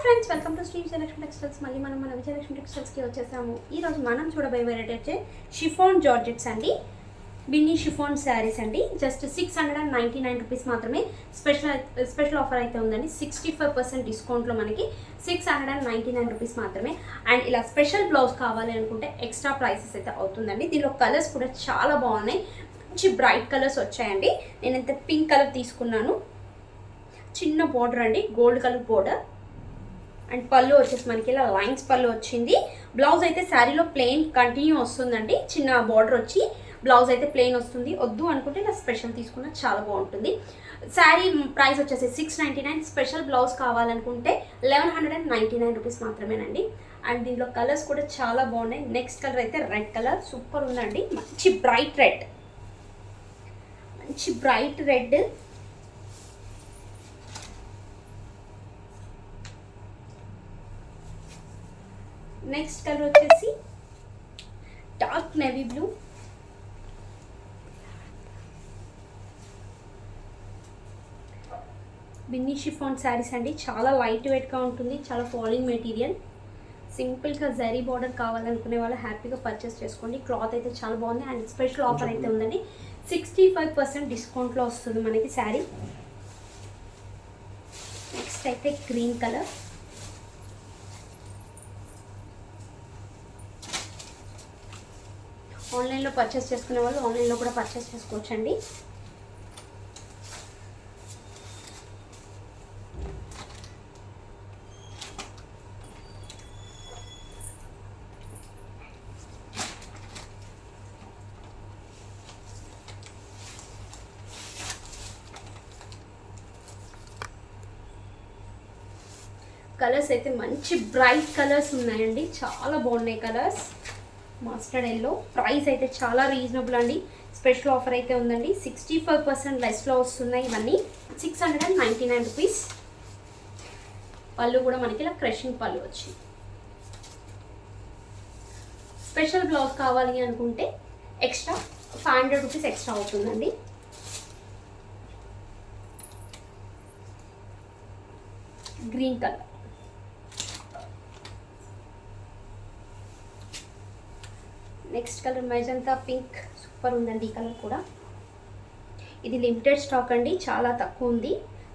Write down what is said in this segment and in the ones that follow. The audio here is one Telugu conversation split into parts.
Friends, welcome to Shri Vijayalakshmi textiles. మళ్ళీ మనం మన విజయలక్ష్మి టెక్స్టైల్స్కి వచ్చేసాము. ఈరోజు మనం చూడబోయే వెరైటీ వచ్చే షిఫాన్ జార్జెట్స్ అండి. బిన్నీ షిఫాన్ శారీస్ అండి. జస్ట్ 699 రూపీస్ మాత్రమే. స్పెషల్ ఆఫర్ అయితే ఉందండి. 65% డిస్కౌంట్లో మనకి 699 రూపీస్ మాత్రమే. అండ్ ఇలా స్పెషల్ బ్లౌజ్ కావాలి అనుకుంటే ఎక్స్ట్రా ప్రైసెస్ అయితే అవుతుందండి. దీనిలో కలర్స్ కూడా చాలా బాగున్నాయి. మంచి బ్రైట్ కలర్స్ వచ్చాయండి. నేనైతే పింక్ కలర్ తీసుకున్నాను. చిన్న బోర్డర్ అండి, గోల్డ్ కలర్ బోర్డర్. అండ్ పళ్ళు వచ్చేసి మనకి ఇలా లైన్స్ పళ్ళు వచ్చింది. బ్లౌజ్ అయితే శారీలో ప్లెయిన్ కంటిన్యూ వస్తుందండి. చిన్న బార్డర్ వచ్చి బ్లౌజ్ అయితే ప్లెయిన్ వస్తుంది. వద్దు అనుకుంటే ఇలా స్పెషల్ తీసుకున్న చాలా బాగుంటుంది. శారీ ప్రైస్ వచ్చేసి 699. స్పెషల్ బ్లౌజ్ కావాలనుకుంటే 1199 రూపీస్ మాత్రమేనండి. అండ్ దీనిలో కలర్స్ కూడా చాలా బాగున్నాయి. నెక్స్ట్ కలర్ అయితే రెడ్ కలర్, సూపర్ ఉందండి. మంచి బ్రైట్ రెడ్, మంచి బ్రైట్ రెడ్. నెక్స్ట్ కలర్ వచ్చేసి dark navy blue. Binny chiffon saris అండి. చాలా లైట్ వెయిట్గా ఉంటుంది, చాలా ఫాలింగ్ మెటీరియల్. సింపుల్గా జరీ బార్డర్ కావాలనుకునే వాళ్ళు హ్యాపీగా పర్చేస్ చేసుకోండి. క్లాత్ అయితే చాలా బాగుంది. అండ్ స్పెషల్ ఆఫర్ అయితే ఉందండి. 65% డిస్కౌంట్లో వస్తుంది మనకి శారీ. నెక్స్ట్ అయితే గ్రీన్ కలర్. ఆన్లైన్లో పర్చేస్ చేసుకునే వాళ్ళు ఆన్లైన్లో కూడా పర్చేస్ చేసుకోవచ్చండి. కలర్స్ అయితే మంచి బ్రైట్ కలర్స్ ఉన్నాయండి. చాలా బాగున్నాయి కలర్స్. Mustard yellow. ప్రైస్ అయితే చాలా రీజనబుల్ అండి. స్పెషల్ ఆఫర్ అయితే ఉందండి. 65% లెస్లో వస్తున్నాయి ఇవన్నీ. 699 రూపీస్. పళ్ళు కూడా మనకి ఇలా క్రషింగ్ పళ్ళు వచ్చి. స్పెషల్ బ్లౌజ్ కావాలి అనుకుంటే ఎక్స్ట్రా 500 రూపీస్ ఎక్స్ట్రా అవుతుందండి. Green colour. Next colour magenta pink, super ఉందండి ఈ కలర్ కూడా. ఇది లిమిటెడ్ స్టాక్ అండి, చాలా తక్కువ ఉంది.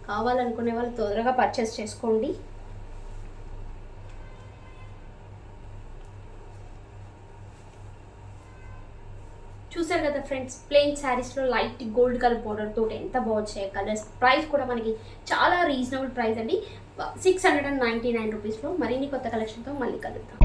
కావాలనుకునే వాళ్ళు తొందరగా పర్చేస్ చేసుకోండి. చూసారు కదా ఫ్రెండ్స్, ప్లెయిన్ శారీస్లో లైట్ గోల్డ్ కలర్ బోర్డర్ తోటి ఎంత బాగుంటాయి కలర్స్. ప్రైస్ కూడా మనకి చాలా రీజనబుల్ ప్రైస్ అండి. 699 రూపీస్లో. మరిన్ని కొత్త కలెక్షన్తో మళ్ళీ కలుద్దాం.